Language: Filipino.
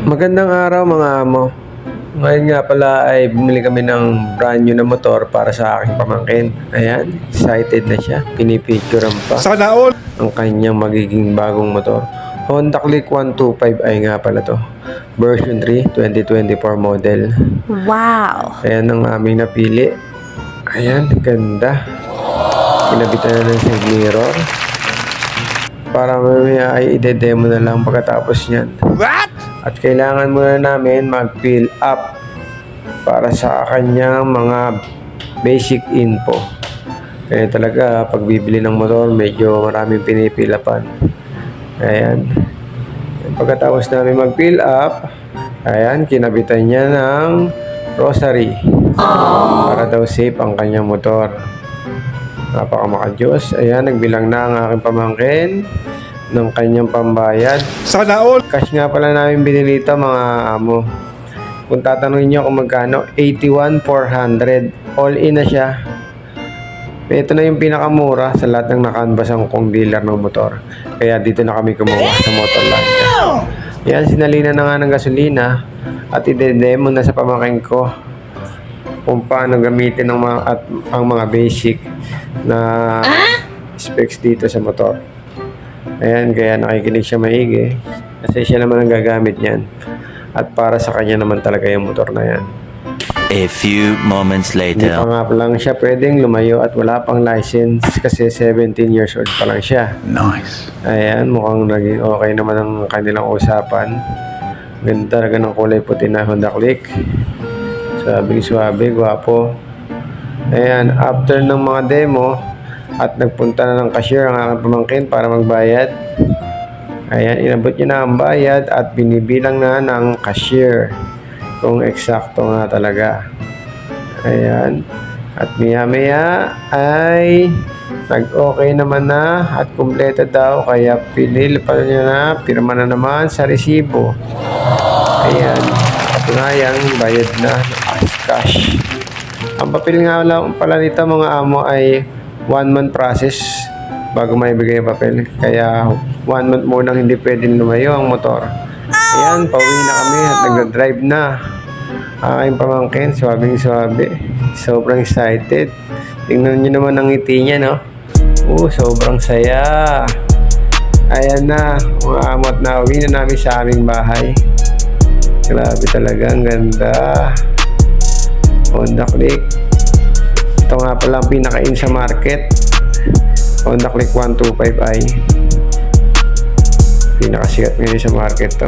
Magandang araw mga amo. Ngayon nga pala ay bumili kami ng brand new na motor para sa aking pamangkin. Ayan, excited na siya. Pinipicturean pa Sana all! ang kanyang magiging bagong motor. Honda Click 125i nga pala to. Version 3, 2024 model. Wow! Ayan ang aming napili. Ayan, ganda. Kinabitan na ng side mirror. Para mamaya ay ide-demo na lang pagkatapos niyan. What? At kailangan muna namin mag-fill up para sa kanyang mga basic info. Kaya talaga pag bibili ng motor medyo maraming pinipilapan. Ayan. Pagkatapos namin mag-fill up, ayan, kinabitan niya ng rosary. Para daw safe ang kanyang motor. Napakamakadiyos. Ayan, nagbilang na ang aking pamangkin ng kanyang pambayad. Sana all! Cash nga pala namin binili ito mga amo. Kung tatanungin nyo kung magkano, 81,400. All in na siya. Ito na yung pinakamura sa lahat ng nakanbasan kong dealer ng motor. Kaya dito na kami kumuha sa Motorlandia. Yan, sinalina na nga ng gasolina at ide-demo na sa pamangkin ko kung paano gamitin ang mga basic na specs dito sa motor. Ayan, kaya nakikinig siya maigi kasi siya naman ang gagamit niyan at para sa kanya naman talaga yung motor na yan. A few moments Hindi later. pa nga pa lang siya pwedeng lumayo at wala pang license kasi 17 years old pa lang siya. Nice. Ayan, mukhang naging okay naman ang kanilang usapan. Ganda talaga ng kulay puti na Honda Click. Suwabe, gwapo. Ayan, after ng mga demo at nagpunta na ng cashier ang aking pamangkin para magbayad. Ayan, inabot niya na ang bayad at binibilang na ng cashier kung eksakto nga talaga. Ayan, at maya ay nag-okay naman na at kumpleto daw kaya pinil pa niya na pirma na naman sa resibo. Ayan, katunayan bayad na as cash. Ang papel nga lang pala nito mga amo ay 1 month process bago maibigay ang papel. Kaya 1 month munang hindi pwedeng lumayo ang motor. Ayan, pauwi na kami at nagdadrive na. Aking pamangkin, swabing-swabe. Sobrang excited. Tingnan nyo naman ang ngiti niya, no? Sobrang saya. Ayan na, mga amo at nauwi na namin sa aming bahay. Grabe talaga, ang ganda. Honda Click. Ito nga pala ang pinaka-in sa market. Honda Click 125i. Pinakasikat ngayon sa market to.